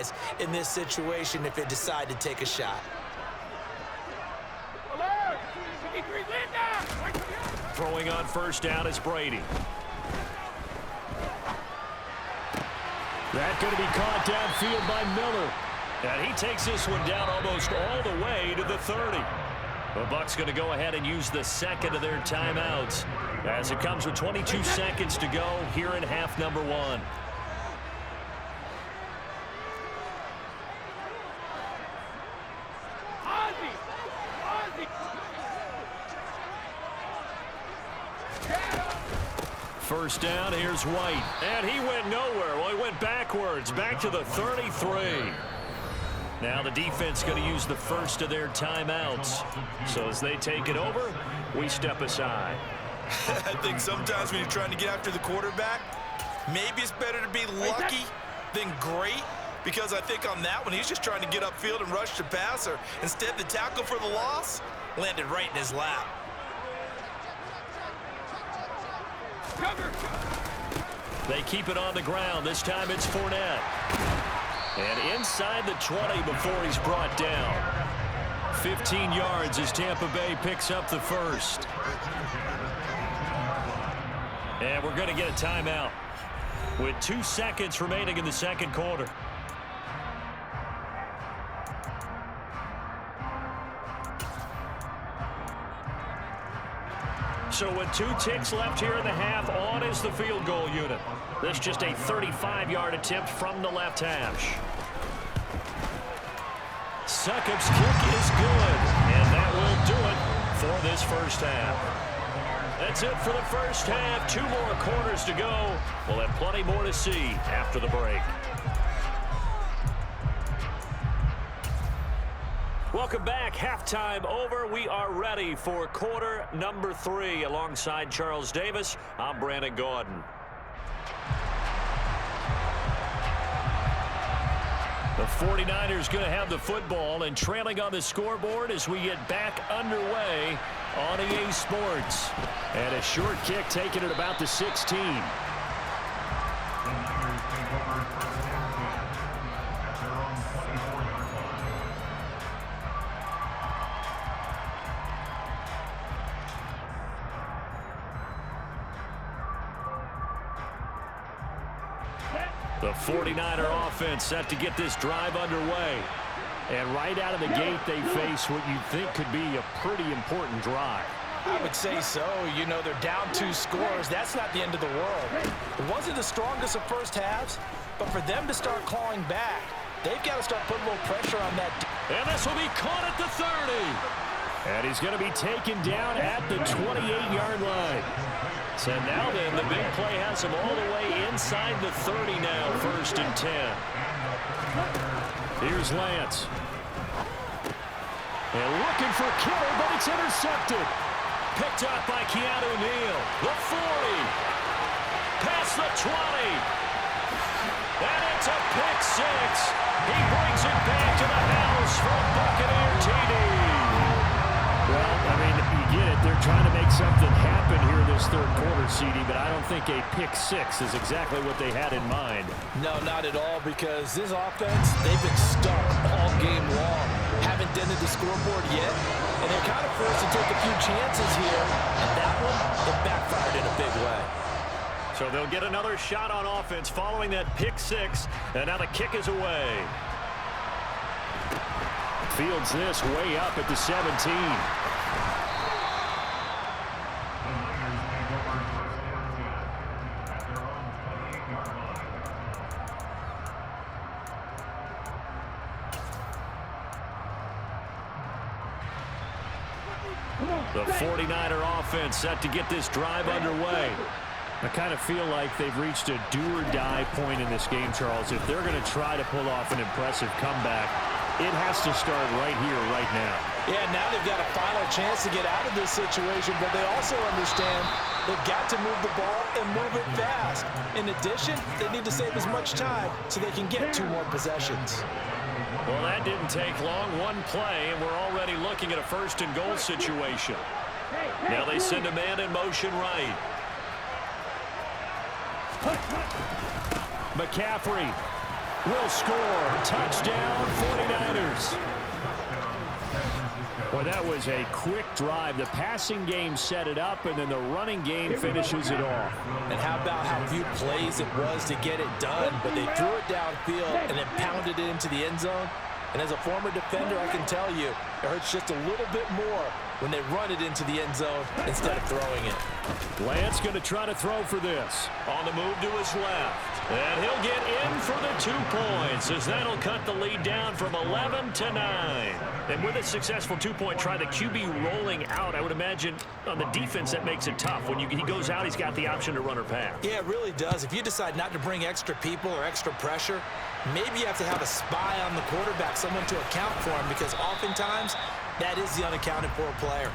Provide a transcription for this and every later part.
guys in this situation if they decide to take a shot. Throwing on first down is Brady. That going to be caught downfield by Miller. And he takes this one down almost all the way to the 30. The Bucs going to go ahead and use the second of their timeouts as it comes with 22 seconds to go here in half number 1. First down, here's White. And he went nowhere. Well, he went backwards, back to the 33. Now the defense going to use the first of their timeouts. So as they take it over, we step aside. I think sometimes when you're trying to get after the quarterback, maybe it's better to be lucky than great. Because I think on that one, he's just trying to get upfield and rush the passer. Instead, the tackle for the loss landed right in his lap. They keep it on the ground. This time it's Fournette. And inside the 20 before he's brought down. 15 yards as Tampa Bay picks up the first. And we're going to get a timeout with 2 seconds remaining in the second quarter. So with 2 ticks left here in the half, on is the field goal unit. This just a 35-yard attempt from the left hash. Succop's kick is good, and that will do it for this first half. That's it for the first half. 2 more quarters to go. We'll have plenty more to see after the break. Welcome back. Halftime over. We are ready for quarter number 3. Alongside Charles Davis, I'm Brandon Gaudin. The 49ers going to have the football and trailing on the scoreboard as we get back underway on EA Sports. And a short kick taken at about the 16. The 49er offense set to get this drive underway. And right out of the gate, they face what you think could be a pretty important drive. I would say so. You know, they're down 2 scores. That's not the end of the world. It wasn't the strongest of first halves, but for them to start clawing back, they've got to start putting a little pressure on that. And this will be caught at the 30. And he's going to be taken down at the 28-yard line. So now then, the big play has him all the way inside the 30 now, 1st and 10. Here's Lance. And looking for Kittle, but it's intercepted. Picked up by Keanu Neal. The 40. Past the 20. And it's a pick 6. He brings it back to the house for a Buccaneer TD. Well, I mean, you get it. They're trying to make something happen here this third quarter, CD, but I don't think a pick 6 is exactly what they had in mind. No, not at all, because this offense, they've been stuck all game long. Haven't dented the scoreboard yet, and they're kind of forced to take a few chances here, and that one, it backfired in a big way. So they'll get another shot on offense following that pick 6, and now the kick is away. Fields this way up at the 17. The 49er offense set to get this drive underway. I kind of feel like they've reached a do-or-die point in this game, Charles. If they're going to try to pull off an impressive comeback, it has to start right here, right now. Yeah, now they've got a final chance to get out of this situation, but they also understand they've got to move the ball and move it fast. In addition, they need to save as much time so they can get 2 more possessions. Well, that didn't take long. 1 play, and we're already looking at a 1st and goal situation. Now they send a man in motion right. McCaffrey. will score. Touchdown, 49ers. Well, that was a quick drive. The passing game set it up, and then the running game finishes it off. And how about how few plays it was to get it done, but they threw it downfield and then pounded it into the end zone. And as a former defender, I can tell you, it hurts just a little bit more when they run it into the end zone instead of throwing it. Lance going to try to throw for this. On the move to his left. And he'll get in for the 2 points, as that'll cut the lead down from 11 to 9. And with a successful 2-point try, the QB rolling out, I would imagine on the defense that makes it tough. When he goes out, he's got the option to run or pass. Yeah, it really does. If you decide not to bring extra people or extra pressure, maybe you have to have a spy on the quarterback, someone to account for him, because oftentimes that is the unaccounted for player.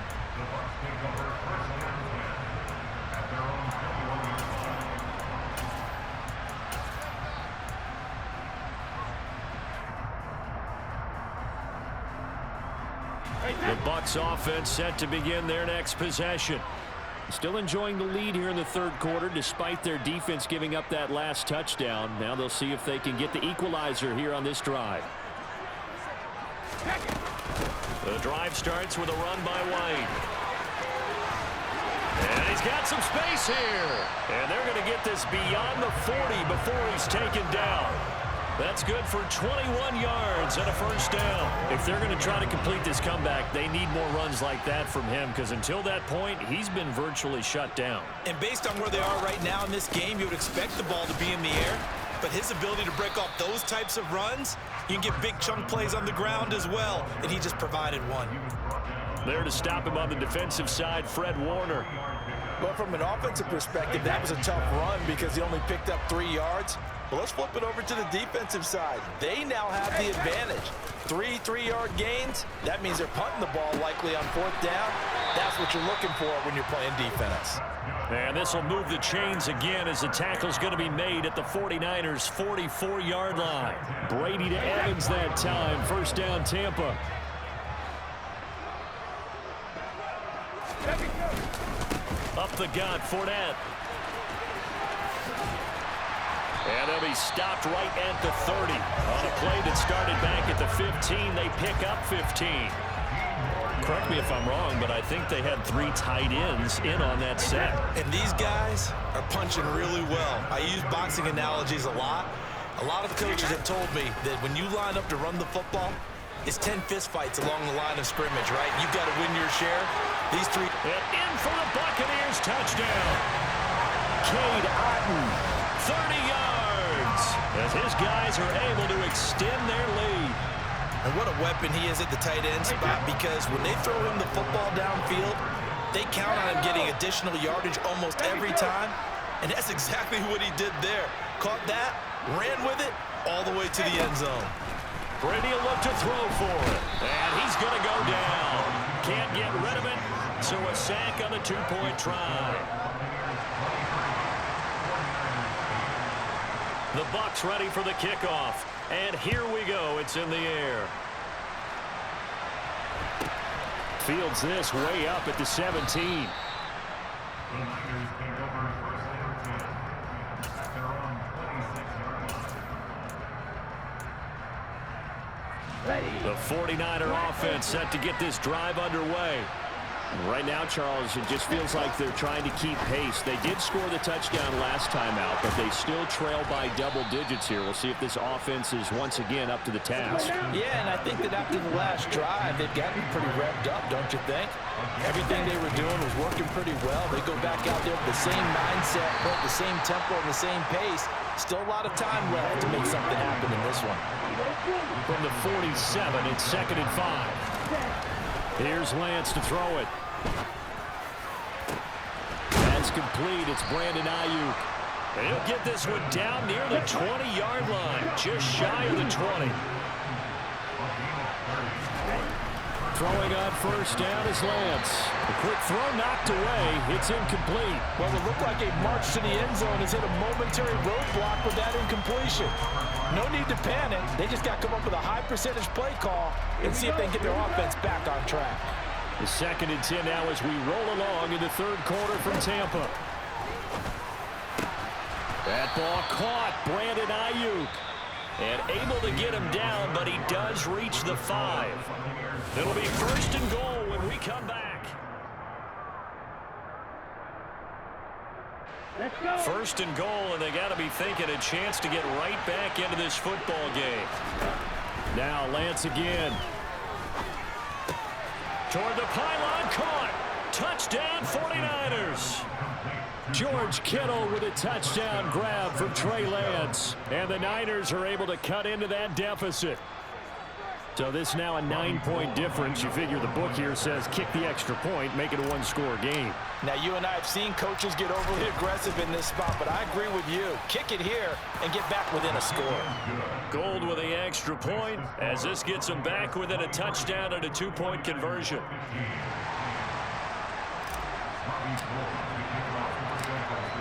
The Bucs offense set to begin their next possession. Still enjoying the lead here in the third quarter despite their defense giving up that last touchdown. Now they'll see if they can get the equalizer here on this drive. The drive starts with a run by White. And he's got some space here. And they're going to get this beyond the 40 before he's taken down. That's good for 21 yards and a first down. If they're going to try to complete this comeback, they need more runs like that from him, because until that point, he's been virtually shut down. And based on where they are right now in this game, you would expect the ball to be in the air. But his ability to break off those types of runs, you can get big chunk plays on the ground as well, and he just provided one. There to stop him on the defensive side, Fred Warner. But from an offensive perspective, that was a tough run because he only picked up 3 yards. But let's flip it over to the defensive side. They now have the advantage. 3 3-yard gains. That means they're punting the ball likely on 4th down. That's what you're looking for when you're playing defense. And this will move the chains again as the tackle's going to be made at the 49ers' 44-yard line. Brady to Evans that time. First down, Tampa. Up the gut, Fournette. And they'll be stopped right at the 30. On a play that started back at the 15, they pick up 15. Correct me if I'm wrong, but I think they had 3 tight ends in on that set. And these guys are punching really well. I use boxing analogies a lot. A lot of coaches have told me that when you line up to run the football, it's 10 fistfights along the line of scrimmage, right? You've got to win your share. These 3. And in for the Buccaneers touchdown. Cade Otton, 30 yards, as his guys are able to extend their lead. And what a weapon he is at the tight end spot, because when they throw him the football downfield, they count on him getting additional yardage almost every time. And that's exactly what he did there. Caught that, ran with it, all the way to the end zone. Brady will look to throw for it. And he's going to go down. Can't get rid of it, so a sack on the 2-point try. The Bucs ready for the kickoff. And here we go. It's in the air. Fields this way up at the 17. The 49er offense set to get this drive underway. Right now, Charles, it just feels like they're trying to keep pace. They did score the touchdown last time out, but they still trail by double digits here. We'll see if this offense is once again up to the task. Yeah, and I think that after the last drive, they've gotten pretty revved up, don't you think? Everything they were doing was working pretty well. They go back out there with the same mindset, the same tempo, and the same pace. Still a lot of time left to make something happen in this one. From the 47, it's 2nd and 5. Here's Lance to throw it. That's complete. It's Brandon Ayuk. He'll get this one down near the 20-yard line, just shy of the 20. Throwing on first down is Lance. A quick throw knocked away. It's incomplete. Well, it looked like a march to the end zone has hit a momentary roadblock with that incompletion. No need to panic. They just got to come up with a high percentage play call and see if they can get their offense back on track. The 2nd and 10 now as we roll along in the third quarter from Tampa. That ball caught. Brandon Ayuk. And able to get him down, but he does reach the 5. It'll be 1st and goal when we come back. Let's go. 1st and goal, and they got to be thinking a chance to get right back into this football game. Now Lance again. Toward the pylon, caught. Touchdown 49ers. George Kittle with a touchdown grab for Trey Lance. And the Niners are able to cut into that deficit. So this now a 9-point difference. You figure the book here says kick the extra point, make it a one-score game. Now, you and I have seen coaches get overly aggressive in this spot, but I agree with you. Kick it here and get back within a score. Gold with the extra point as this gets them back within a touchdown and a 2-point conversion.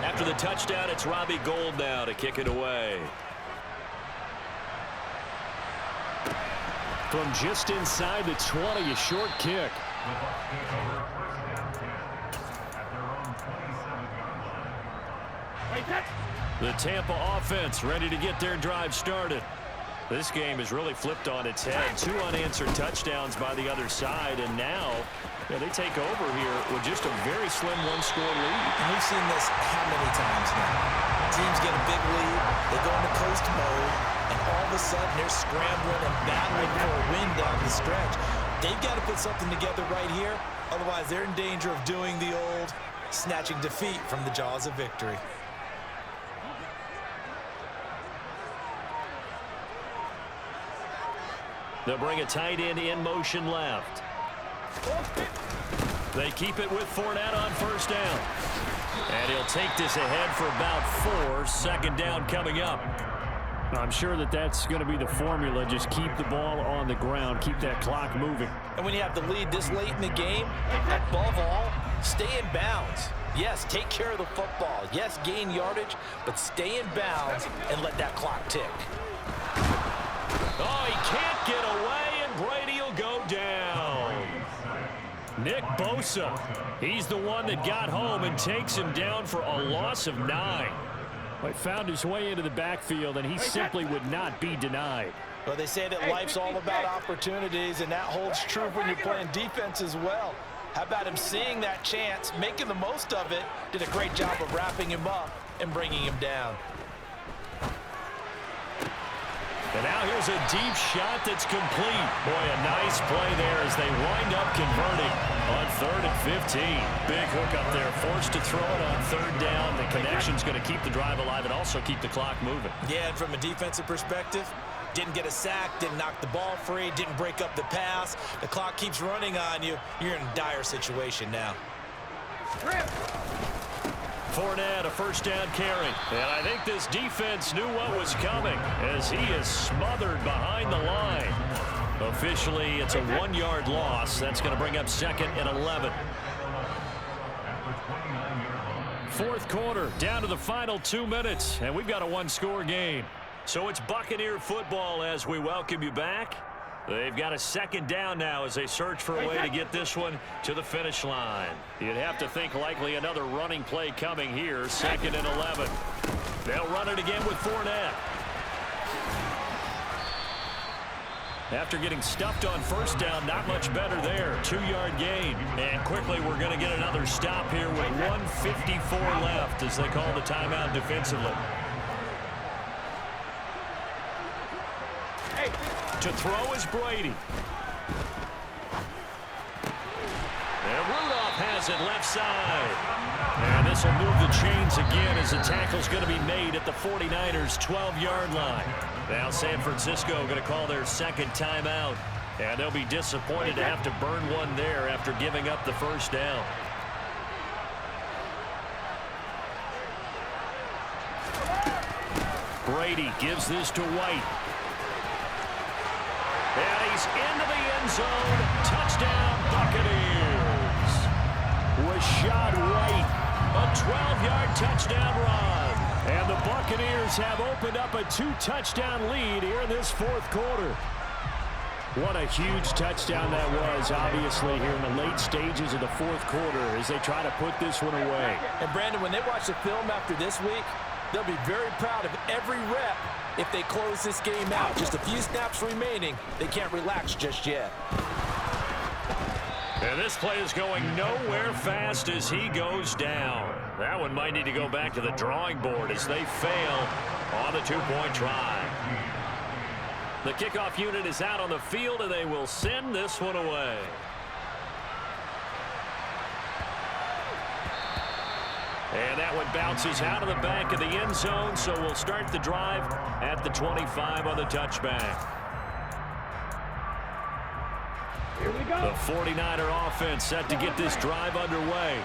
After the touchdown, it's Robbie Gould now to kick it away. From just inside the 20, a short kick. The Tampa offense ready to get their drive started. This game is really flipped on its head. 2 unanswered touchdowns by the other side, and now they take over here with just a very slim one-score lead. And we've seen this how many times now? Teams get a big lead, they go into coast mode, and all of a sudden they're scrambling and battling for a win down the stretch. They've got to put something together right here, otherwise they're in danger of doing the old snatching defeat from the jaws of victory. They'll bring a tight end in motion left. They keep it with Fournette on 1st down. And he'll take this ahead for about 4. 2nd down coming up. I'm sure that's going to be the formula. Just keep the ball on the ground. Keep that clock moving. And when you have the lead this late in the game, above all, stay in bounds. Yes, take care of the football. Yes, gain yardage, but stay in bounds and let that clock tick. Oh, he can't get away, and Brady will go down. Nick Bosa, he's the one that got home and takes him down for a loss of 9. He found his way into the backfield, and he simply would not be denied. Well, they say that life's all about opportunities, and that holds true when you're playing defense as well. How about him seeing that chance, making the most of it, did a great job of wrapping him up and bringing him down. And now here's a deep shot that's complete. Boy, a nice play there as they wind up converting on 3rd and 15. Big hook up there, forced to throw it on 3rd down. The connection's going to keep the drive alive and also keep the clock moving. Yeah, and from a defensive perspective, didn't get a sack, didn't knock the ball free, didn't break up the pass. The clock keeps running on you. You're in a dire situation now. Fournette, a 1st down carry. And I think this defense knew what was coming as he is smothered behind the line. Officially, it's a 1-yard loss. That's going to bring up 2nd and 11. 4th quarter, down to the final 2 minutes, and we've got a 1-score game. So it's Buccaneer football as we welcome you back. They've got a 2nd down now as they search for a way to get this one to the finish line. You'd have to think likely another running play coming here. 2nd and 11. They'll run it again with Fournette. After getting stuffed on 1st down, not much better there. 2-yard gain. And quickly we're going to get another stop here with 1:54 left as they call the timeout defensively. To throw is Brady. And Rudolph has it left side. And this will move the chains again as the tackle's going to be made at the 49ers' 12-yard line. Now San Francisco going to call their 2nd timeout. And they'll be disappointed to have to burn one there after giving up the 1st down. Brady gives this to White. And he's into the end zone. Touchdown, Buccaneers. Rashad White, a 12-yard touchdown run. And the Buccaneers have opened up a 2-touchdown lead here in this 4th quarter. What a huge touchdown that was, obviously, here in the late stages of the 4th quarter as they try to put this one away. And, Brandon, when they watch the film after this week, they'll be very proud of every rep if they close this game out. Just a few snaps remaining. They can't relax just yet. And this play is going nowhere fast as he goes down. That one might need to go back to the drawing board as they fail on the two-point try. The kickoff unit is out on the field, and they will send this one away. And that one bounces out of the back of the end zone, so we'll start the drive at the 25 on the touchback. Here we go. The 49er offense set to get this drive underway.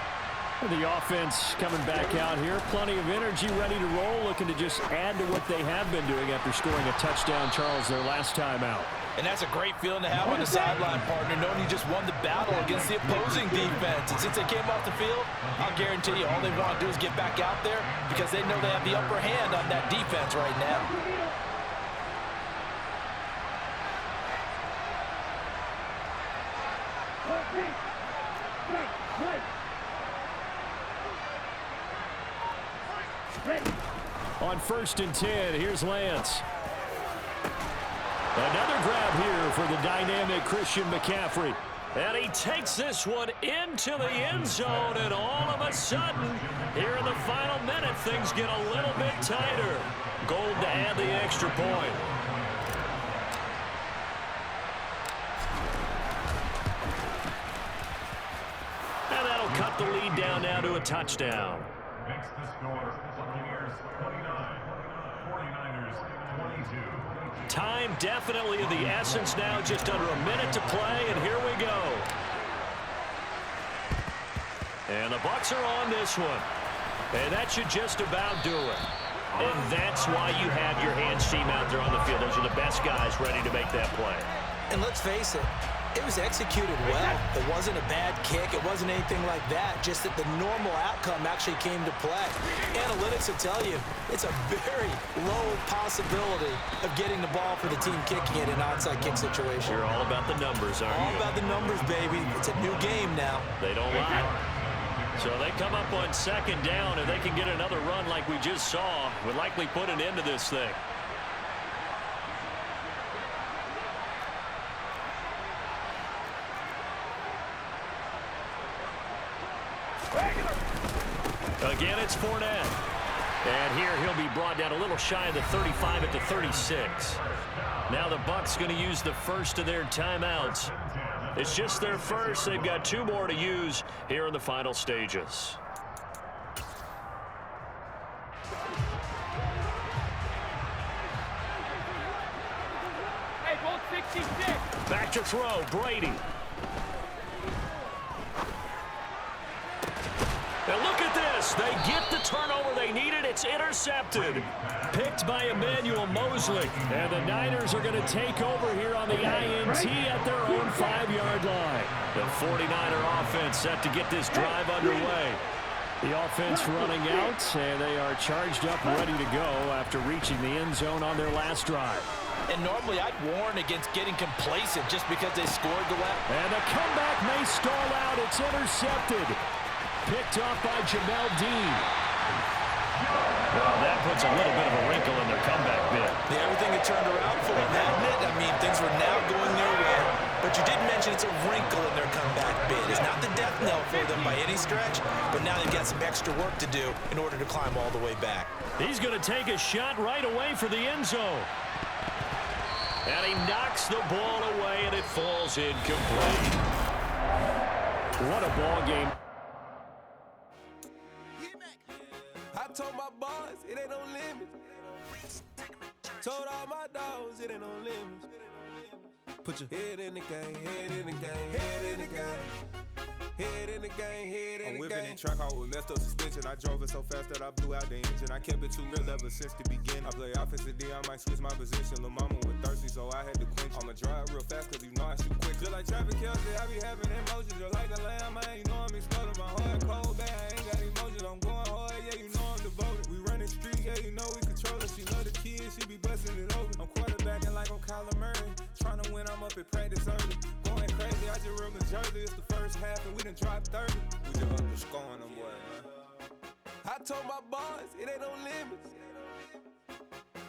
The offense coming back out here. Plenty of energy, ready to roll, looking to just add to what they have been doing after scoring a touchdown, Charles, their last time out. And that's a great feeling to have on the sideline, partner, knowing you just won the battle against the opposing defense. And since they came off the field, I'll guarantee you all they want to do is get back out there because they know they have the upper hand on that defense right now. On 1st and 10, here's Lance. Another grab here for the dynamic Christian McCaffrey. And he takes this one into the end zone, and all of a sudden, here in the final minute, things get a little bit tighter. Gold to add the extra point. And that'll cut the lead down now to a touchdown. Makes the score, Buccaneers 29, 49ers 22. Time definitely of the essence now, just under a minute to play, and here we go. And the Bucs are on this one. And that should just about do it. And that's why you have your hands team out there on the field. Those are the best guys ready to make that play. And let's face it, it was executed well. It wasn't a bad kick. It wasn't anything like that. Just that the normal outcome actually came to play. Analytics will tell you it's a very low possibility of getting the ball for the team kicking it in an onside kick situation. You're all about the numbers, aren't you? All about the numbers, baby. It's a new game now. They don't lie. So they come up on 2nd down, and they can get another run like we just saw. Would likely put an end to this thing. Again, it's Fournette. And here he'll be brought down a little shy of the 35 at the 36. Now the Bucs going to use the first of their timeouts. It's just their first. They've got 2 more to use here in the final stages. Hey, goal 66. Back to throw, Brady. And look at this. They get the turnover they needed. It's intercepted. Picked by Emmanuel Mosley. And the Niners are going to take over here on the INT at their own 5-yard line. The 49er offense set to get this drive underway. The offense running out, and they are charged up, ready to go after reaching the end zone on their last drive. And normally I'd warn against getting complacent just because they scored the last. And the comeback may stall out. It's intercepted. Picked off by Jamel Dean. Well, that puts a little bit of a wrinkle in their comeback bid. Yeah, everything had turned around for them, hadn't it? I mean, things were now going their way. But you did mention it's a wrinkle in their comeback bid. It's not the death knell for them by any stretch, but now they've got some extra work to do in order to climb all the way back. He's going to take a shot right away for the end zone. And he knocks the ball away, and it falls incomplete. What a ball game. I told my boys it ain't no limits. Told all my dogs it ain't no limits. Put your head in the game, head in the game, head in the game. Head in the game, head in the game. I'm whipping in track out with messed up suspension. I drove it so fast that I blew out the engine. I kept it too real ever since the beginning. I play offensive D, I might switch my position. Lil' mama was thirsty, so I had to quench. I'ma drive real fast, cause you know I shoot quick. Just like traffic Kelsey, I be having emotions. Just like a lamb, man, you know I'm exploding. My heart cold, man, I ain't got emotions. I'm going hard, yeah, you know I'm devoted. We running street, yeah, you know we control it. She love the kids, she be busting it over. I'm quarterbacking like I'm Kyler Murray. Trying to win, I'm up at practice early. Going crazy, I just real the jersey. It's the first half and we done dropped 30. We just underscoring them, boy, man. I told my boys, it ain't no limits.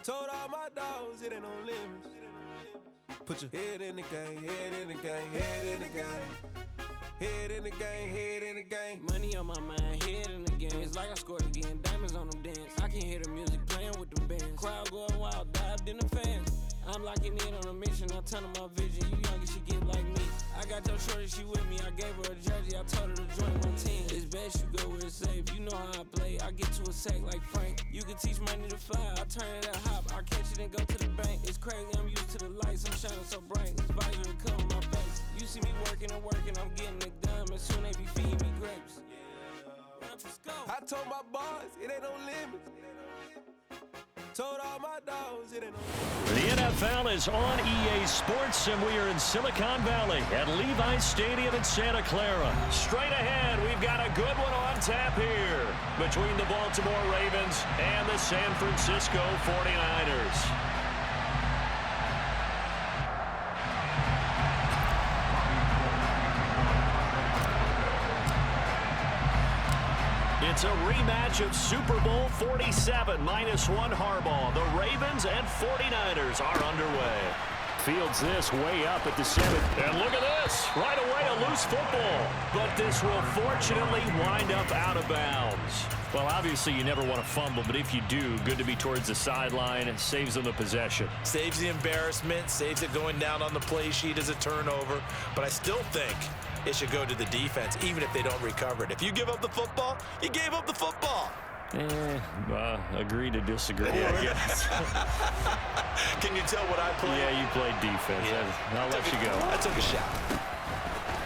Told all my dogs it ain't no limits. Put your head in the game, head in the game, head in the game. Head in the game, head in the game. Money on my mind, head in the game. It's like I scored again, diamonds on them dance. I can hear the music playing with them bands. Crowd going wild, dived in the fans. I'm locking in on a mission, I'm telling my vision. You younger, she get like me. I got your shorty, she with me. I gave her a jersey, I told her to join my team. It's best you go where it's safe. You know how I play. I get to a sack like Frank. You can teach money to fly. I turn it up hop. I catch it and go to the bank. It's crazy, I'm used to the lights. I'm shining so bright. This visor will cover my face. You see me working and working, I'm getting it done. And soon they be feeding me grapes. Let's go. I told my boys it ain't no limits. Told all my dogs it ain't no limits. The NFL is on EA Sports, and we are in Silicon Valley at Levi's Stadium in Santa Clara. Straight ahead, we've got a good one on tap here between the Baltimore Ravens and the San Francisco 49ers. It's a rematch of Super Bowl 47, -1 Harbaugh. The Ravens and 49ers are underway. Fields this way up at the 7. And look at this. Right away, a loose football. But this will fortunately wind up out of bounds. Well, obviously, you never want to fumble, but if you do, good to be towards the sideline. It saves them the possession. Saves the embarrassment, saves it going down on the play sheet as a turnover. But I still think it should go to the defense, even if they don't recover it. If you give up the football, you gave up the football. Agree to disagree, I guess. Can you tell what I played? Yeah, you played defense. Yeah. I'll let you go. I took a shot.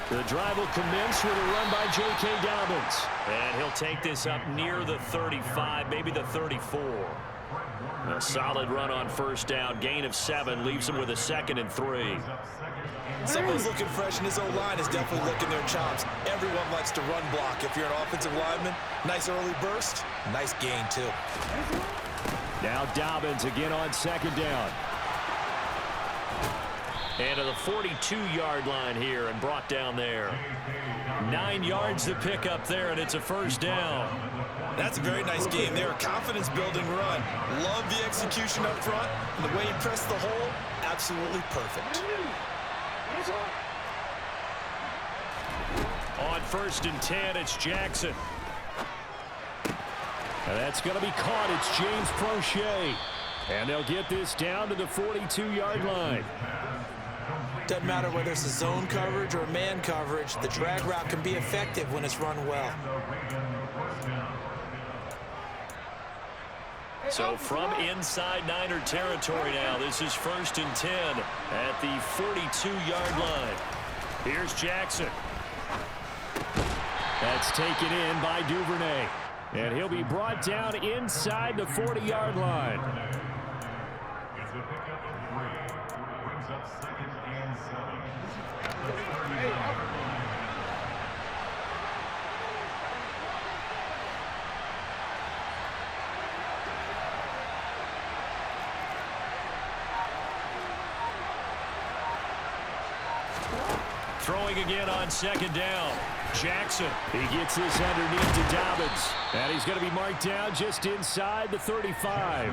The drive will commence with a run by J.K. Dobbins. And he'll take this up near the 35, maybe the 34. A solid run on first down. Gain of 7 leaves him with a 2nd and 3. Someone's looking fresh, and his O-line is definitely licking their chops. Everyone likes to run block. If you're an offensive lineman, nice early burst, nice gain, too. Now Dobbins again on 2nd down. And to the 42-yard line here and brought down there. 9 yards to pick up there, and it's a first down. That's a very nice game there. A confidence-building run. Love the execution up front, and the way he pressed the hole, absolutely perfect. On 1st and 10, it's Jackson. And that's going to be caught. It's James Prochet. And they'll get this down to the 42-yard line. Doesn't matter whether it's a zone coverage or a man coverage, the drag route can be effective when it's run well. So from inside Niner territory now, this is 1st and 10 at the 42-yard line. Here's Jackson. That's taken in by Duvernay. And he'll be brought down inside the 40-yard line. It's a pickup of 3. Brings up 2nd and 7. Throwing again on 2nd down. Jackson, he gets this underneath to Dobbins. And he's going to be marked down just inside the 35.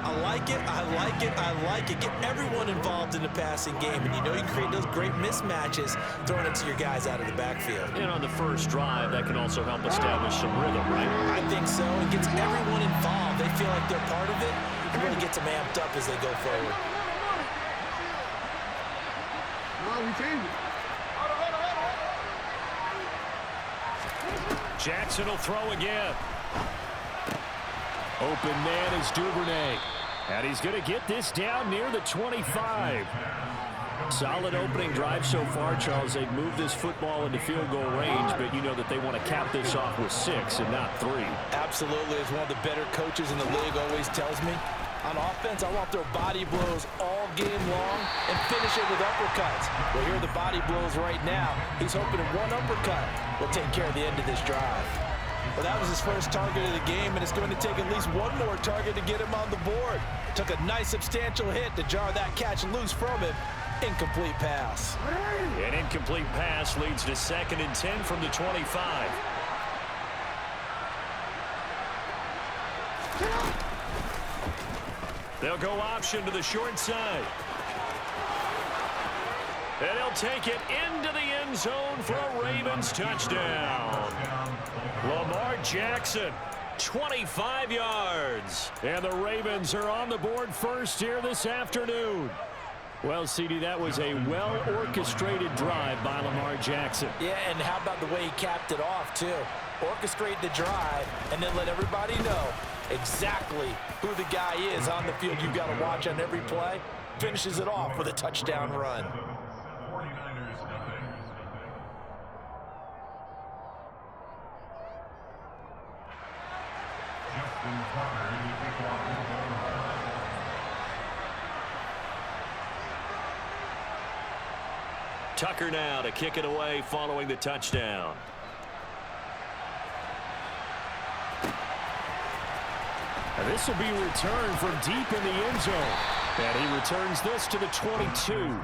I like it, I like it, I like it. Get everyone involved in the passing game. And you know you create those great mismatches throwing it to your guys out of the backfield. And on the first drive, that can also help establish some rhythm, right? I think so. It gets everyone involved. They feel like they're part of it. It really gets them amped up as they go forward. Jackson will throw again. Open man is Duvernay. And he's going to get this down near the 25. Solid opening drive so far, Charles. They've moved this football into field goal range, but you know that they want to cap this off with 6 and not 3. Absolutely. As one of the better coaches in the league always tells me, on offense, I want their body blows all game long and finish it with uppercuts. Well, here are the body blows right now. He's hoping that one uppercut will take care of the end of this drive. Well, that was his first target of the game, and it's going to take at least one more target to get him on the board. Took a nice substantial hit to jar that catch loose from him. Incomplete pass. An incomplete pass leads to 2nd and 10 from the 25. They'll go option to the short side. And he'll take it into the end zone for a Ravens touchdown. Lamar Jackson, 25 yards. And the Ravens are on the board first here this afternoon. Well, CD, that was a well-orchestrated drive by Lamar Jackson. Yeah, and how about the way he capped it off, too? Orchestrate the drive and then let everybody know exactly who the guy is on the field you've got to watch on every play. Finishes it off with a touchdown run. 49ers nothing. Justin Tucker to kick off the ball. Tucker now to kick it away following the touchdown. And this will be returned from deep in the end zone. And he returns this to the 22.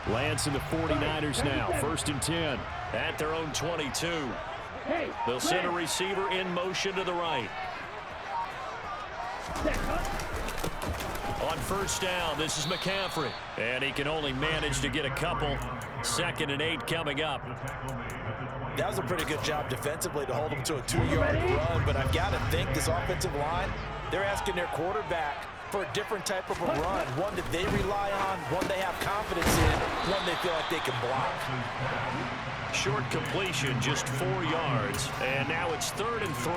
Lance and the 49ers now, 1st and 10. At their own 22. They'll send a receiver in motion to the right. On first down, this is McCaffrey. And he can only manage to get a couple. 2nd and 8 coming up. That was a pretty good job defensively to hold them to a 2-yard run, but I've got to think this offensive line, they're asking their quarterback for a different type of a run, one that they rely on, one they have confidence in, one they feel like they can block. Short completion, just 4 yards, and now it's 3rd and 3.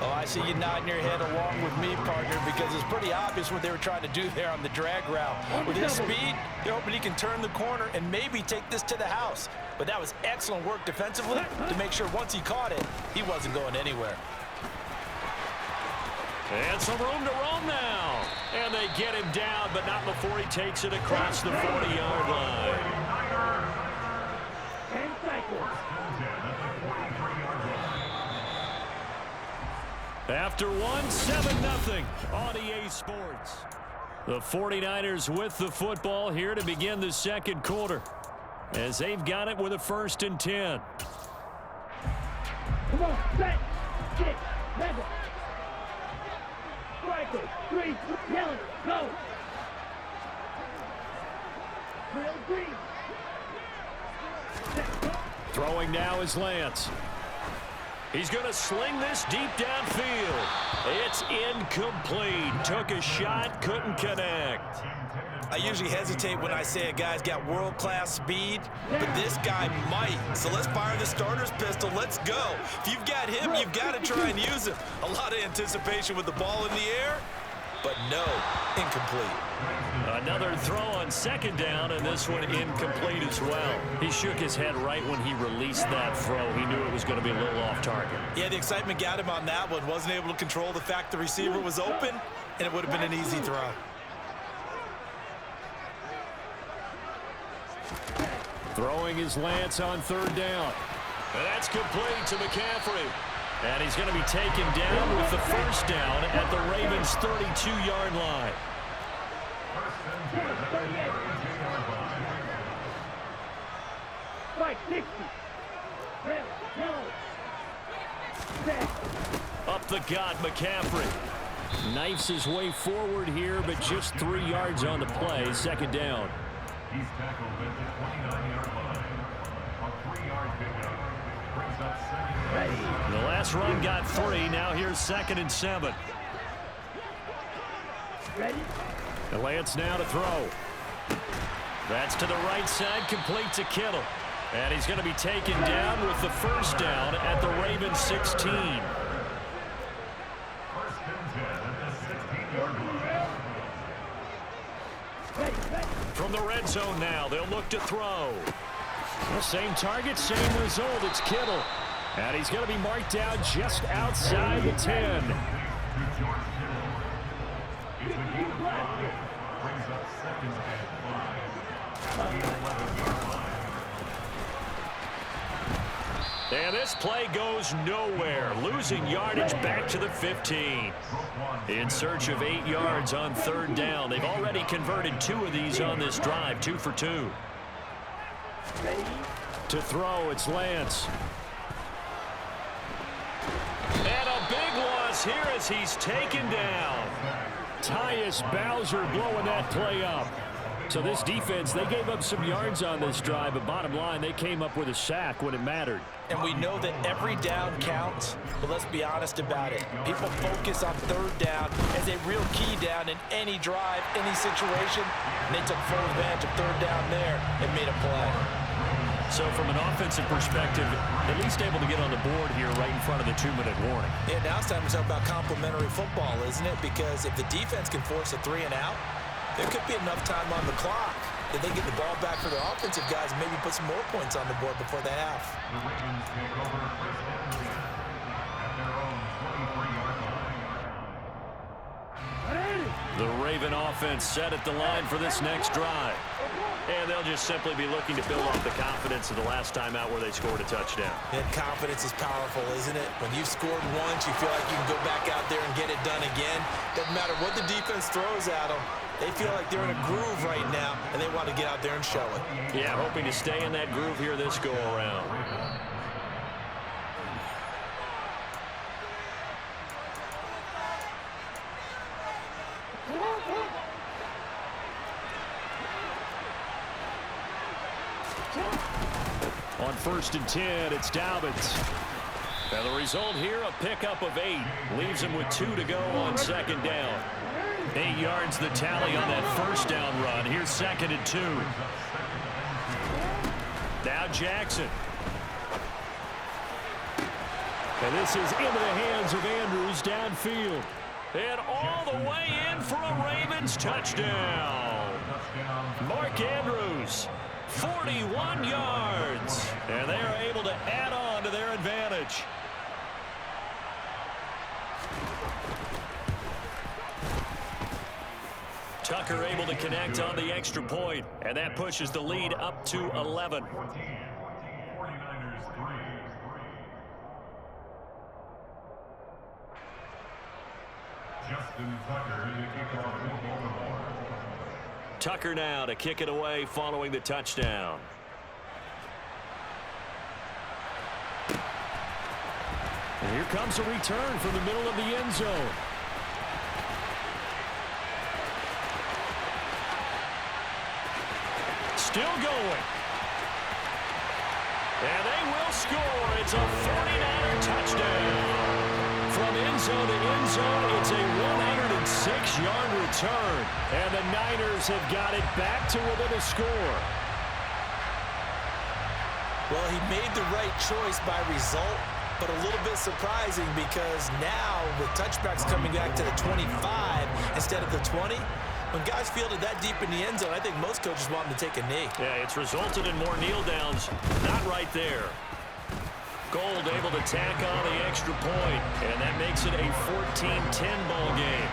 Oh, I see you nodding your head along with me, partner, because it's pretty obvious what they were trying to do there on the drag route. With his speed, they're hoping he can turn the corner and maybe take this to the house. But that was excellent work defensively to make sure once he caught it, he wasn't going anywhere. And some room to roam now. And they get him down, but not before he takes it across the 40-yard line. After one, 7-0 on EA Sports. The 49ers with the football here to begin the second quarter, as they've got it with a 1st and 10. Come on, set, 6, 7. Striker, 3, yelling, go. Real green. Throwing now is Lance. He's going to sling this deep downfield. It's incomplete. Took a shot, couldn't connect. I usually hesitate when I say a guy's got world-class speed, but this guy might. So let's fire the starter's pistol. Let's go. If you've got him, you've got to try and use him. A lot of anticipation with the ball in the air, but no, incomplete. Another throw on 2nd down, and this one incomplete as well. He shook his head right when he released that throw. He knew it was going to be a little off target. Yeah, the excitement got him on that one. Wasn't able to control the fact the receiver was open, and it would have been an easy throw. Throwing is Lance on 3rd down. And that's complete to McCaffrey. And he's going to be taken down with the 1st down at the Ravens' 32-yard line. Right, 60. Up the gut, McCaffrey. Knifes his way forward here, but just 3 yards on the play. 2nd down. He's tackled at the 29-yard line. A 3-yard pickup brings up 2nd and 8. The last run got 3. Now here's 2nd and 7. Ready? And Lance now to throw. That's to the right side, complete to Kittle. And he's going to be taken down with the 1st down at the Ravens 16. 1st and 10 at the 16-yard line. From the red zone now, they'll look to throw. Well, same target, same result. It's Kittle. And he's going to be marked down just outside the 10. And this play goes nowhere, losing yardage back to the 15. In search of 8 yards on 3rd down. They've already converted 2 of these on this drive, 2 for 2. To throw, it's Lance. And a big loss here as he's taken down. Tyus Bowser blowing that play up. So this defense, they gave up some yards on this drive, but bottom line, they came up with a sack when it mattered. And we know that every down counts, but let's be honest about it. People focus on 3rd down as a real key down in any drive, any situation. And they took full advantage of 3rd down there and made a play. So from an offensive perspective, at least able to get on the board here right in front of the 2-minute warning. Yeah, now it's time to talk about complementary football, isn't it? Because if the defense can force a 3 and out, there could be enough time on the clock that they get the ball back for their offensive guys and maybe put some more points on the board before the half. The Ravens take over first and 10 at their own 23-yard line. The Raven offense set at the line for this next drive. And they'll just simply be looking to build off the confidence of the last time out where they scored a touchdown. And confidence is powerful, isn't it? When you've scored once, you feel like you can go back out there and get it done again. Doesn't matter what the defense throws at them. They feel like they're in a groove right now, and they want to get out there and show it. Yeah, hoping to stay in that groove here this go-around. On 1st and 10, it's Dobbins. And the result here, a pickup of 8. Leaves him with 2 to go on 2nd down. 8 yards the tally on that 1st down run. Here's 2nd and 2. Now Jackson. And this is into the hands of Andrews downfield. And all the way in for a Ravens touchdown. Mark Andrews, 41 yards. And they are able to add on to their advantage. Tucker able to connect on the extra point, and that pushes the lead up to 11. 49ers 3. Justin Tucker to kick off for Baltimore. Tucker now to kick it away following the touchdown. And here comes a return from the middle of the end zone. Still going. And they will score. It's a 49er touchdown. From end zone to end zone, it's a 106-yard return. And the Niners have got it back to within a score. Well, he made the right choice by result, but a little bit surprising because now with touchbacks coming back to the 25 instead of the 20, when guys fielded that deep in the end zone, I think most coaches want them to take a knee. Yeah, it's resulted in more kneel downs. Not right there. Gold able to tack on the extra point, and that makes it a 14-10 ball game.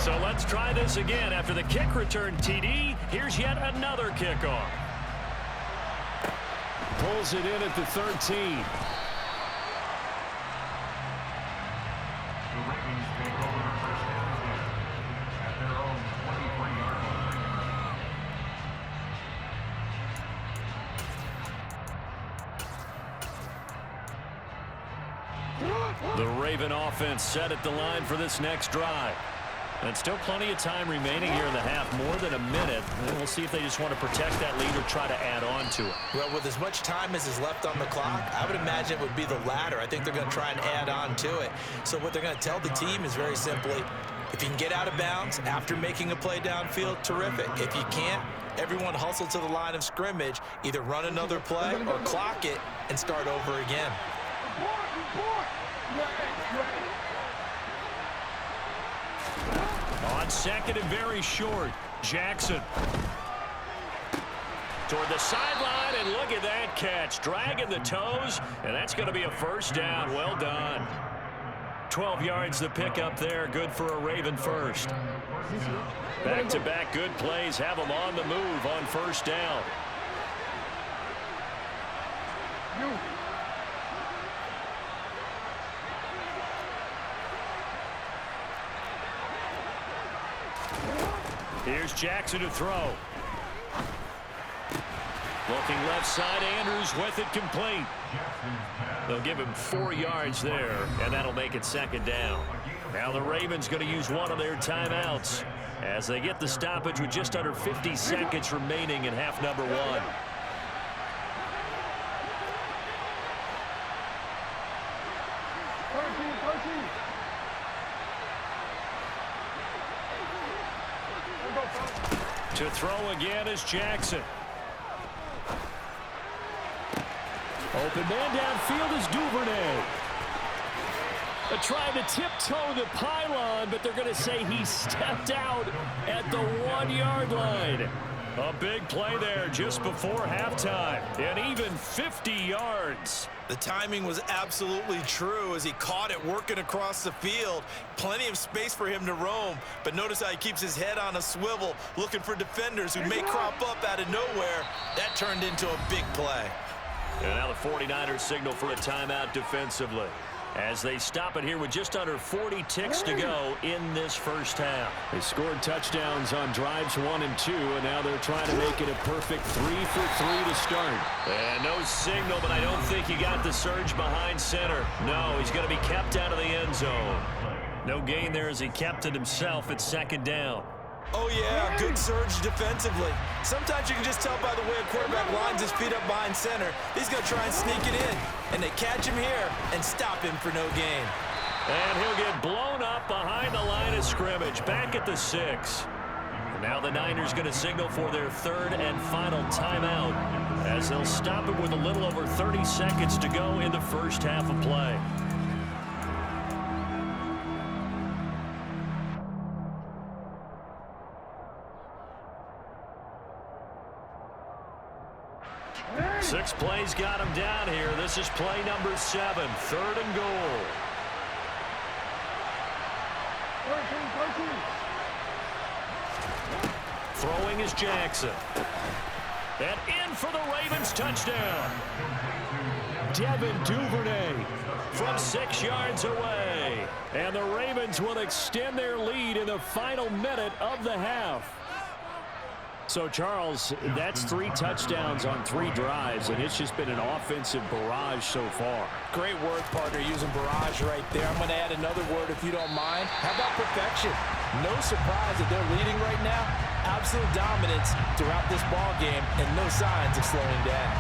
So let's try this again. After the kick return TD, here's yet another kickoff. Pulls it in at the 13. The Ravens take over first and 10 at their own 23-yard line. The Raven offense set at the line for this next drive. And still plenty of time remaining here in the half, more than a minute. And we'll see if they just want to protect that lead or try to add on to it. Well, with as much time as is left on the clock, I would imagine it would be the latter. I think they're going to try and add on to it. So what they're going to tell the team is very simply, if you can get out of bounds after making a play downfield, terrific. If you can't, everyone hustle to the line of scrimmage, either run another play or clock it and start over again. On 2nd and very short, Jackson. Toward the sideline, and look at that catch. Dragging the toes, and that's going to be a 1st down. Well done. 12 yards to pick up there. Good for a Raven first. Back-to-back good plays have them on the move on first down. Here's Jackson to throw. Looking left side, Andrews with it complete. They'll give him 4 yards there, and that'll make it second down. Now the Ravens going to use one of their timeouts as they get the stoppage with just under 50 seconds remaining in half number 1. To throw again is Jackson. Open man downfield is Duvernay. They're trying to tiptoe the pylon, but they're going to say he stepped out at the 1-yard line. A big play there just before halftime, and even 50 yards. The timing was absolutely true as he caught it working across the field. Plenty of space for him to roam, but notice how he keeps his head on a swivel, looking for defenders who may crop up out of nowhere. That turned into a big play. And now the 49ers signal for a timeout defensively as they stop it here with just under 40 ticks to go in this first half. They scored touchdowns on drives 1 and 2, and now they're trying to make it a perfect 3 for 3 to start. And no signal, but I don't think he got the surge behind center. No, he's going to be kept out of the end zone. No gain there as he kept it himself at second down. Oh, yeah, good surge defensively. Sometimes you can just tell by the way a quarterback lines his feet up behind center. He's going to try and sneak it in, and they catch him here and stop him for no gain. And he'll get blown up behind the line of scrimmage, back at the 6. And now the Niners going to signal for their third and final timeout as they'll stop it with a little over 30 seconds to go in the first half of play. Six plays got him down here. This is play number 7, third and goal. Throwing is Jackson. And in for the Ravens touchdown. Devin Duvernay from 6 yards away. And the Ravens will extend their lead in the final minute of the half. So, Charles, that's 3 touchdowns on 3 drives, and it's just been an offensive barrage so far. Great word, partner, using barrage right there. I'm going to add another word if you don't mind. How about perfection? No surprise that they're leading right now. Absolute dominance throughout this ball game and no signs of slowing down.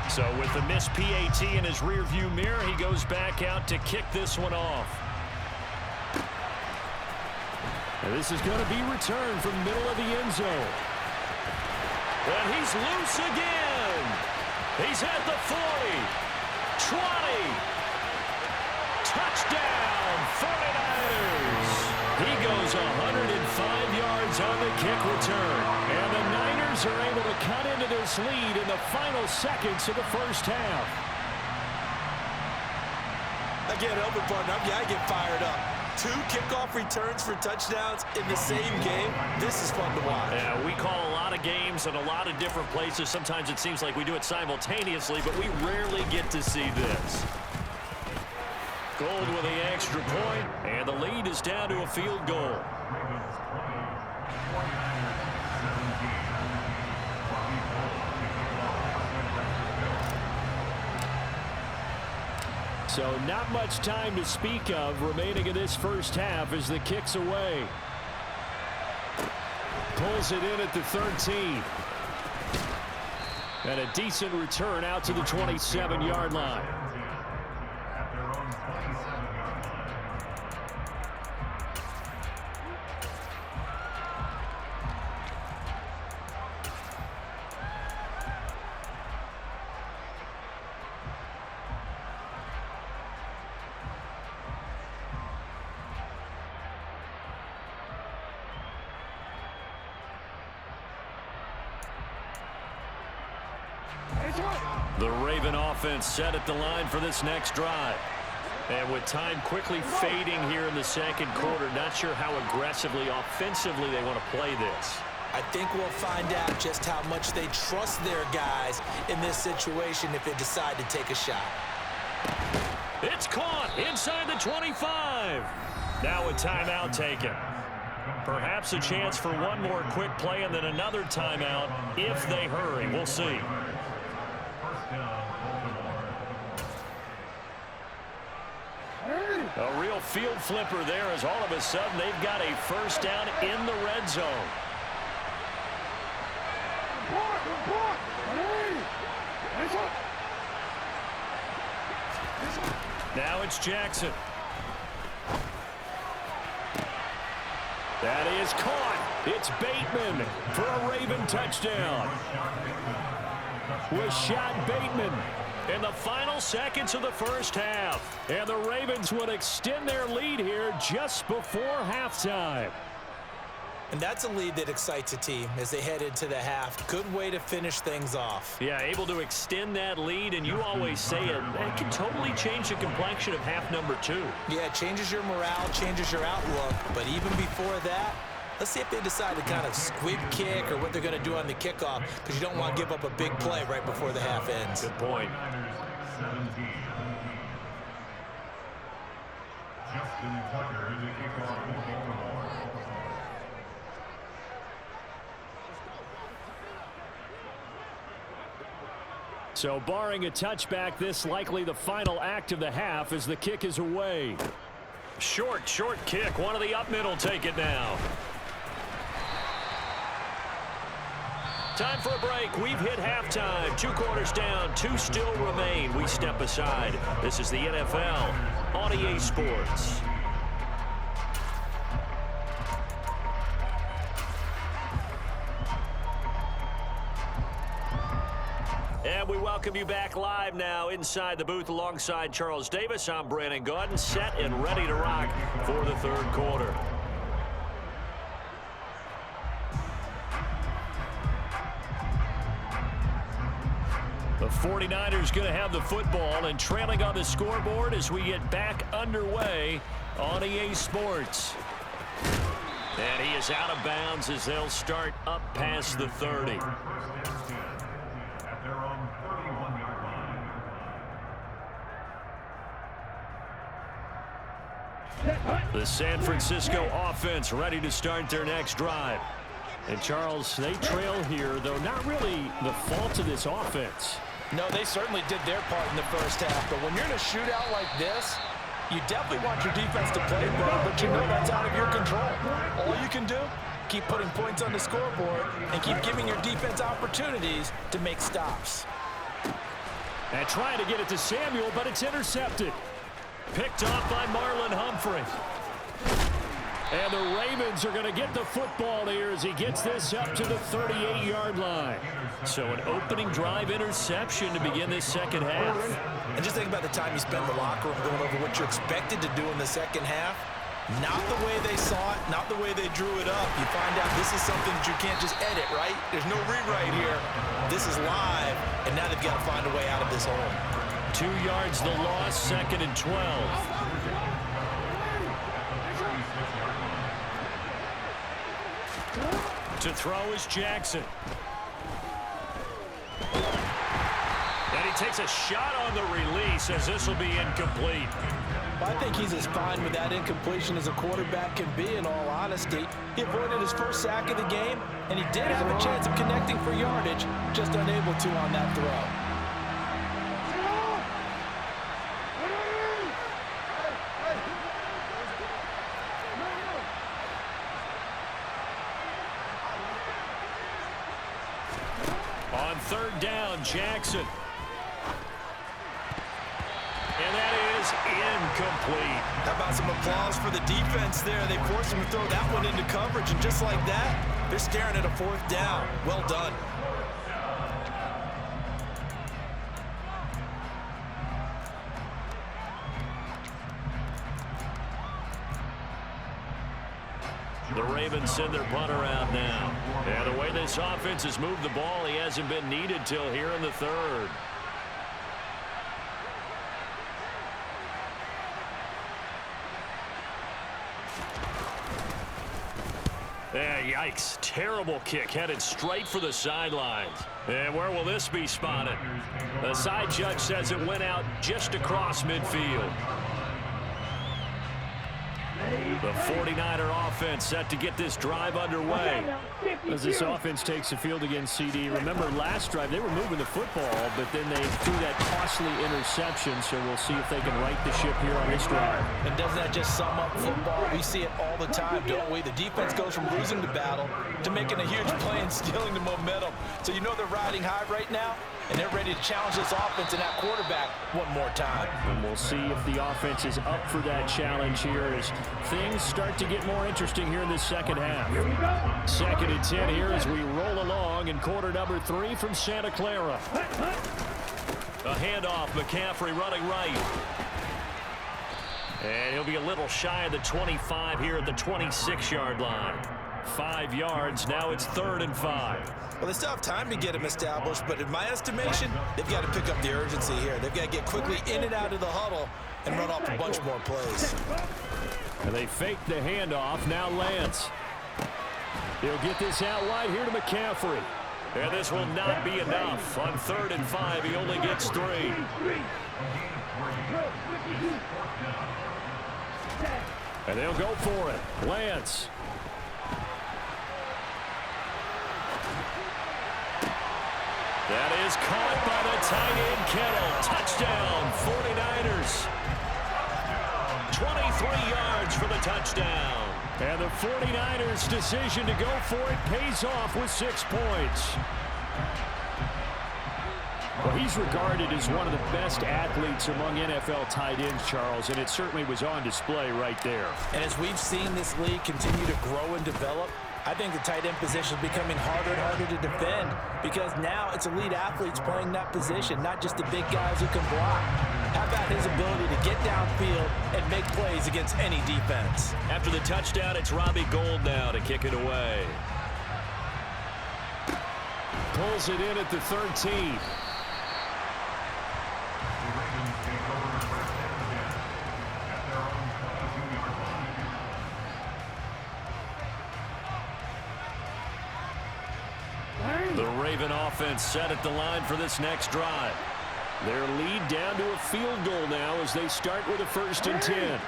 So with the missed PAT in his rearview mirror, he goes back out to kick this one off. And this is going to be returned from the middle of the end zone. And he's loose again. He's at the 40, 20. Touchdown, 49ers. He goes 105 yards on the kick return. And the Niners are able to cut into this lead in the final seconds of the first half. I can't help it, partner. I get fired up. 2 kickoff returns for touchdowns in the same game. This is fun to watch. Yeah, we call a lot of games in a lot of different places. Sometimes it seems like we do it simultaneously, but we rarely get to see this. Gold with the extra point, and the lead is down to a field goal. So not much time to speak of remaining in this first half as the kick's away. Pulls it in at the 13. And a decent return out to the 27-yard line. The Raven offense set at the line for this next drive. And with time quickly fading here in the second quarter, not sure how aggressively, offensively they want to play this. I think we'll find out just how much they trust their guys in this situation if they decide to take a shot. It's caught inside the 25. Now a timeout taken. Perhaps a chance for one more quick play and then another timeout if they hurry. We'll see. A real field flipper there as all of a sudden they've got a first down in the red zone. Now it's Jackson. That is caught. It's Bateman for a Raven touchdown. Rashad Bateman in the final seconds of the first half. And the Ravens would extend their lead here just before halftime. And that's a lead that excites a team as they head into the half. Good way to finish things off. Yeah, able to extend that lead, and you always say it can totally change the complexion of half number 2. Yeah, it changes your morale, changes your outlook. But even before that, let's see if they decide to kind of squib kick or what they're going to do on the kickoff, because you don't want to give up a big play right before the half ends. Good point. Justin Tucker is a kickoff for Baltimore. So barring a touchback, this likely the final act of the half as the kick is away. Short kick. One of the up middle take it now. Time for a break. We've hit halftime. 2 quarters down. 2 still remain. We step aside. This is the NFL on EA Sports. And we welcome you back live now inside the booth alongside Charles Davis. I'm Brandon Gaudin, set and ready to rock for the third quarter. The 49ers going to have the football and trailing on the scoreboard as we get back underway on EA Sports. And he is out of bounds as they'll start up past the 30. At their own 31-yard line. The San Francisco offense ready to start their next drive. And Charles, they trail here, though not really the fault of this offense. No, they certainly did their part in the first half. But when you're in a shootout like this, you definitely want your defense to play well, but you know that's out of your control. All you can do, keep putting points on the scoreboard and keep giving your defense opportunities to make stops. And trying to get it to Samuel, but it's intercepted. Picked off by Marlon Humphrey. And the Ravens are going to get the football here as he gets this up to the 38-yard line. So an opening drive interception to begin this second half. And just think about the time you spend in the locker room going over what you expected to do in the second half. Not the way they saw it, not the way they drew it up. You find out this is something that you can't just edit, right? There's no rewrite here. This is live, and now they've got to find a way out of this hole. 2 yards the loss, 2nd and 12. To throw is Jackson. And he takes a shot on the release as this will be incomplete. I think he's as fine with that incompletion as a quarterback can be, in all honesty. He avoided his first sack of the game, and he did have a chance of connecting for yardage, just unable to on that throw. On 3rd down, Jackson. And that is incomplete. How about some applause for the defense there? They forced him to throw that one into coverage, and just like that, they're staring at a 4th down. Well done. The Ravens send their punter out now. And the way this offense has moved the ball, he hasn't been needed till here in the third. Yikes. Terrible kick headed straight for the sidelines. And where will this be spotted? The side judge says it went out just across midfield. The 49er offense set to get this drive underway. As this offense takes the field against CD, remember last drive they were moving the football, but then they threw that costly interception, so we'll see if they can right the ship here on this drive. And doesn't that just sum up football? We see it all the time, don't we? The defense goes from losing the battle to making a huge play and stealing the momentum. So you know they're riding high right now, and they're ready to challenge this offense and that quarterback one more time. And we'll see if the offense is up for that challenge here as things start to get more interesting here in this second half. 2nd and 10 here as we roll along in quarter number 3 from Santa Clara. A handoff, McCaffrey running right. And he'll be a little shy of the 25 here at the 26-yard line. 5 yards, now it's 3rd and 5. Well, they still have time to get him established, but in my estimation, they've got to pick up the urgency here. They've got to get quickly in and out of the huddle and run off a bunch more plays. And they fake the handoff. Now Lance. He'll get this out wide here to McCaffrey. And this will not be enough. On 3rd and 5, he only gets 3. And they'll go for it. Lance. That is caught by the tight end Kittle. Touchdown, 49ers. 23 yards for the touchdown. And the 49ers' decision to go for it pays off with 6 points. Well, he's regarded as one of the best athletes among NFL tight ends, Charles, and it certainly was on display right there. And as we've seen this league continue to grow and develop, I think the tight end position is becoming harder and harder to defend because now it's elite athletes playing that position, not just the big guys who can block. How about his ability to get downfield and make plays against any defense? After the touchdown, it's Robbie Gould now to kick it away. Pulls it in at the 13. The Raven offense set at the line for this next drive. Their lead down to a field goal now as they start with a 1st and 10.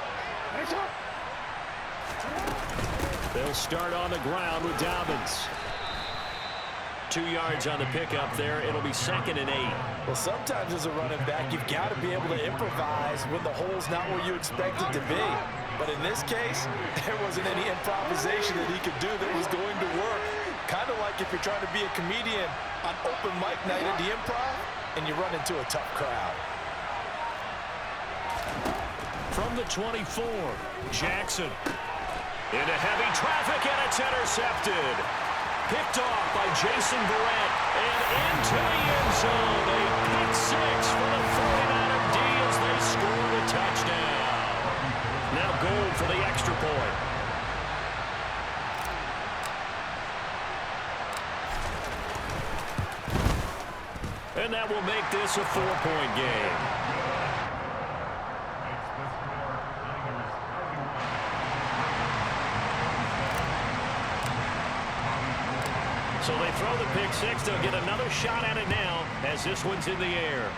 They'll start on the ground with Dobbins. 2 yards on the pickup there. It'll be 2nd and 8. Well, sometimes as a running back, you've got to be able to improvise when the hole's not where you expect it to be. But in this case, there wasn't any improvisation that he could do that was going to work. Kind of like if you're trying to be a comedian on open mic night at the Improv and you run into a tough crowd. From the 24, Jackson. Into heavy traffic, and it's intercepted. Picked off by Jason Verrett, and into the end zone. A pick 6 for the 49er D as they score the touchdown. Now Gould for the extra point. And that will make this a 4-point game. So they throw the pick 6. They'll get another shot at it now as this one's in the air.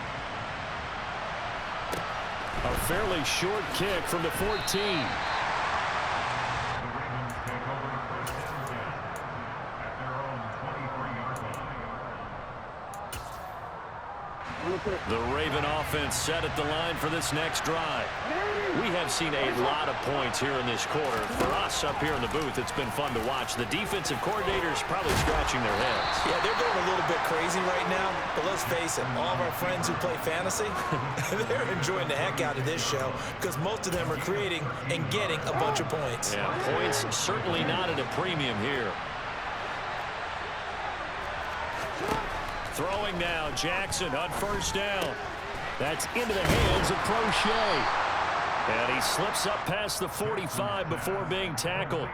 A fairly short kick from the 14. The Raven offense set at the line for this next drive. We have seen a lot of points here in this quarter. For us up here in the booth, it's been fun to watch. The defensive coordinators probably scratching their heads. Yeah, they're going a little bit crazy right now, but let's face it, all of our friends who play fantasy, they're enjoying the heck out of this show because most of them are creating and getting a bunch of points. Yeah, points certainly not at a premium here. Throwing now, Jackson on 1st down. That's into the hands of Prochet. And he slips up past the 45 before being tackled.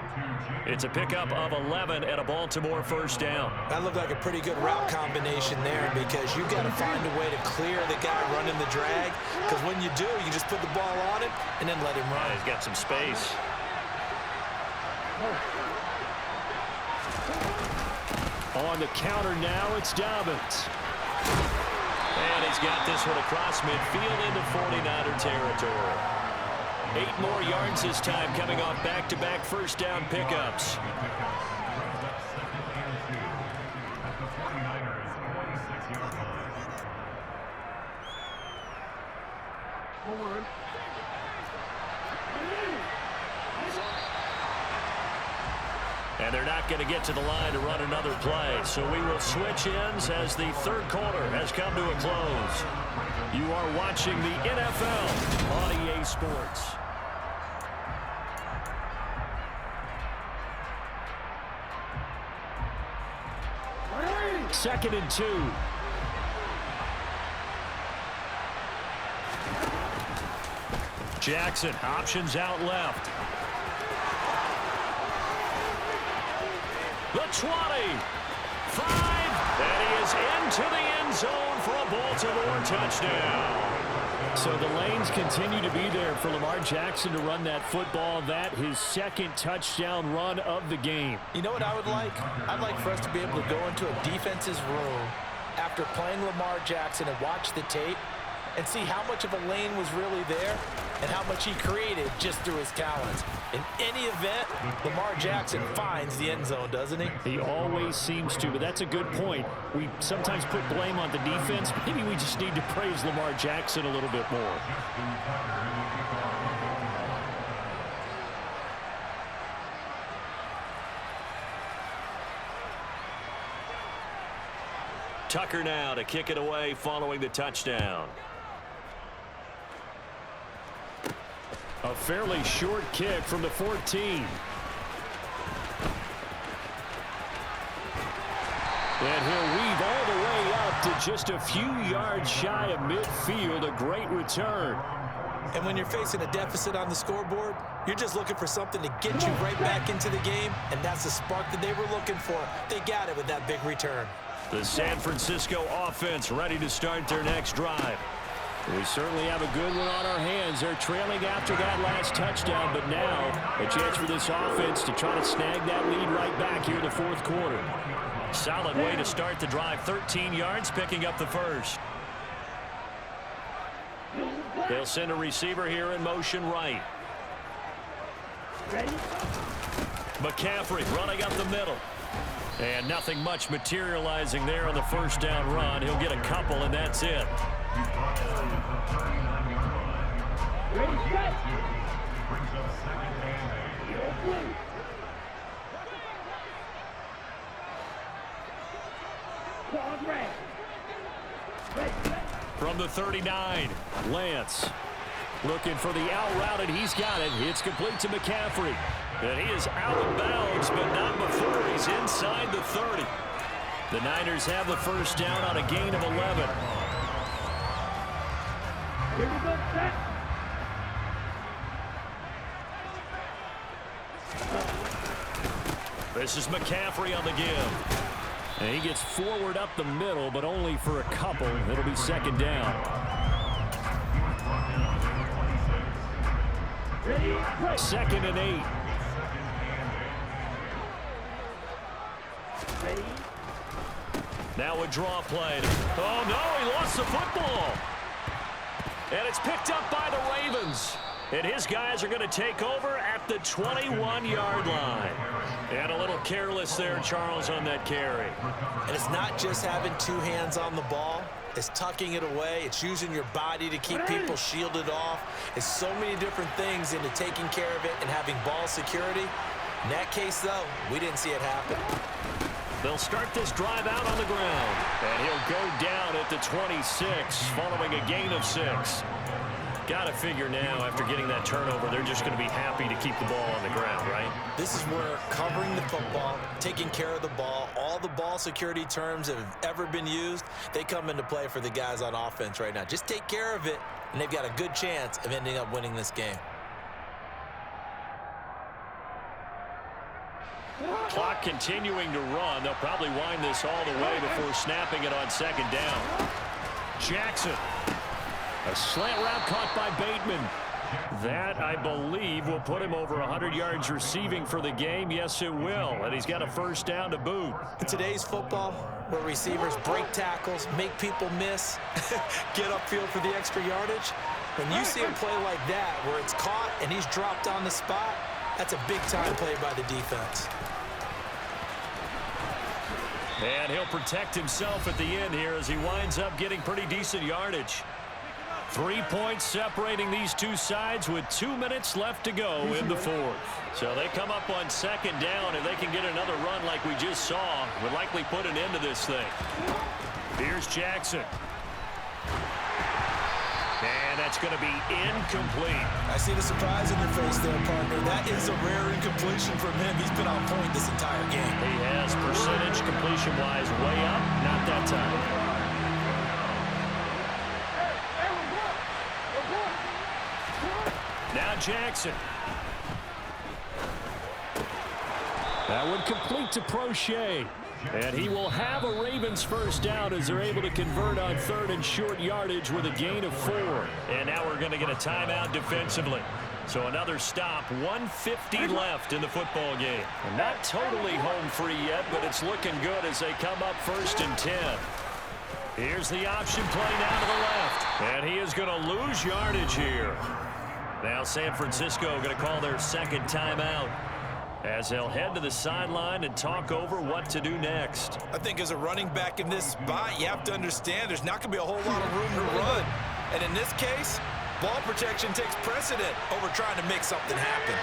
It's a pickup of 11 and a Baltimore first down. That looked like a pretty good route combination there because you've got to find a way to clear the guy running the drag, because when you do, you just put the ball on him and then let him run. He's got some space. On the counter now, it's Dobbins. And he's got this one across midfield into 49er territory. 8 more yards this time, coming off back-to-back first down pickups. And they're not going to get to the line to run another play. So we will switch ends as the third quarter has come to a close. You are watching the NFL on EA Sports. Second and 2. Jackson options out left. The 20, 5, and he is into the end zone for a Baltimore touchdown. So the lanes continue to be there for Lamar Jackson to run that football. That his second touchdown run of the game. You know what I would like? I'd like for us to be able to go into a defense's room after playing Lamar Jackson and watch the tape and see how much of a lane was really there and how much he created just through his talents. In any event, Lamar Jackson finds the end zone, doesn't he? He always seems to, but that's a good point. We sometimes put blame on the defense. Maybe we just need to praise Lamar Jackson a little bit more. Tucker now to kick it away following the touchdown. A fairly short kick from the 14. And he'll weave all the way up to just a few yards shy of midfield. A great return. And when you're facing a deficit on the scoreboard, you're just looking for something to get you right back into the game, and that's the spark that they were looking for. They got it with that big return. The San Francisco offense ready to start their next drive. We certainly have a good one on our hands. They're trailing after that last touchdown, but now a chance for this offense to try to snag that lead right back here in the fourth quarter. Solid way to start the drive. 13 yards, picking up the first. They'll send a receiver here in motion right. McCaffrey running up the middle. And nothing much materializing there on the first down run. He'll get a couple, and that's it. From the 39, Lance looking for the out route, and he's got it. It's complete to McCaffrey. And he is out of bounds, but not before he's inside the 30. The Niners have the first down on a gain of 11. Here we go, set. This is McCaffrey on the give. And he gets forward up the middle, but only for a couple. It'll be second down. Second and 8. Now a draw play. Oh, no, he lost the football. And it's picked up by the Ravens. And his guys are going to take over at the 21-yard line. And a little careless there, Charles, on that carry. And it's not just having two hands on the ball. It's tucking it away. It's using your body to keep people shielded off. It's so many different things into taking care of it and having ball security. In that case, though, we didn't see it happen. They'll start this drive out on the ground. And he'll go down at the 26 following a gain of 6. Got to figure now, after getting that turnover, they're just going to be happy to keep the ball on the ground, right? This is where covering the football, taking care of the ball, all the ball security terms that have ever been used, they come into play for the guys on offense right now. Just take care of it, and they've got a good chance of ending up winning this game. Clock continuing to run. They'll probably wind this all the way before snapping it on second down. Jackson. A slant route caught by Bateman. That, I believe, will put him over 100 yards receiving for the game. Yes, it will. And he's got a first down to boot. In today's football, where receivers break tackles, make people miss, get upfield for the extra yardage, when you see a play like that where it's caught and he's dropped on the spot, that's a big-time play by the defense. And he'll protect himself at the end here as he winds up getting pretty decent yardage. 3 points separating these two sides with 2 minutes left to go in the fourth. So they come up on second down. If they can get another run like we just saw, would likely put an end to this thing. Here's Jackson. And that's going to be incomplete. I see the surprise in your face there, partner. That is a rare incompletion from him. He's been on point this entire game. He has percentage completion-wise way up. Not that time. Now Jackson. That would complete to Prochet. And he will have a Ravens first down as they're able to convert on third and short yardage with a gain of 4. And now we're going to get a timeout defensively. So another stop, 1:50 left in the football game. And not totally home free yet, but it's looking good as they come up first and 10. Here's the option play now to the left. And he is going to lose yardage here. Now San Francisco going to call their second timeout as they'll head to the sideline and talk over what to do next. I think as a running back in this spot, you have to understand there's not going to be a whole lot of room to run. And in this case, ball protection takes precedent over trying to make something happen.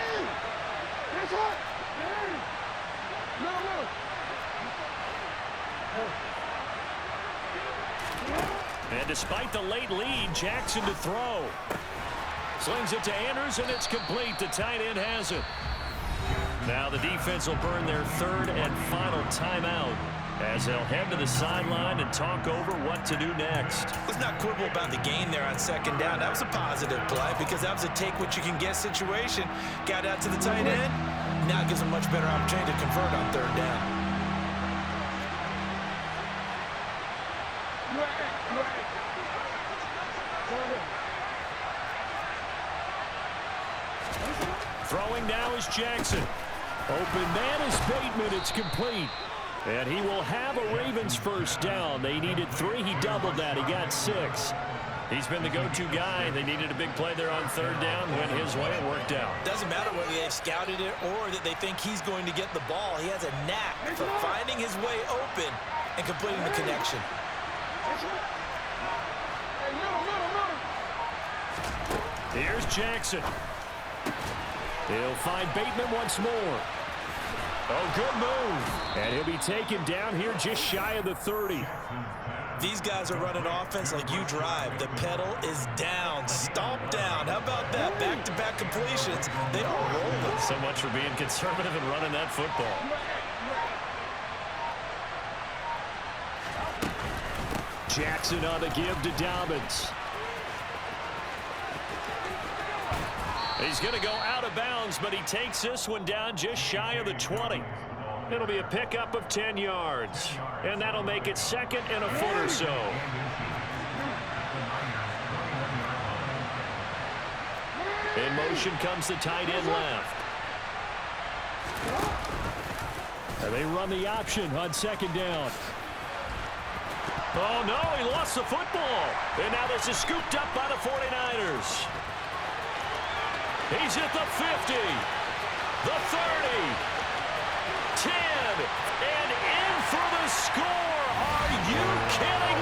And despite the late lead, Jackson to throw. Slings it to Andrews, and it's complete. The tight end has it. Now the defense will burn their third and final timeout as they'll head to the sideline and talk over what to do next. Let's not quibble about the gain there on second down. That was a positive play because that was a take-what-you-can-get situation. Got out to the tight end. Now it gives them a much better opportunity to convert on third down. Throwing now is Jackson. Open man is Bateman. It's complete. And he will have a Ravens first down. They needed 3. He doubled that. He got 6. He's been the go-to guy. They needed a big play there on third down. Went his way. It worked out. Doesn't matter whether they've scouted it or that they think he's going to get the ball. He has a knack for finding his way open and completing the connection. Here's Jackson. He'll find Bateman once more. Oh, good move. And he'll be taken down here just shy of the 30. These guys are running offense like you drive. The pedal is down, stomped down. How about that? Back-to-back completions. They are rolling. So much for being conservative and running that football. Jackson on the give to Dobbins. He's going to go out of bounds, but he takes this one down just shy of the 20. It'll be a pickup of 10 yards, and that'll make it second and a foot or so. In motion comes the tight end left. And they run the option on second down. Oh, no, he lost the football. And now this is scooped up by the 49ers. He's at the 50, the 30, 10, and in for the score. Are you kidding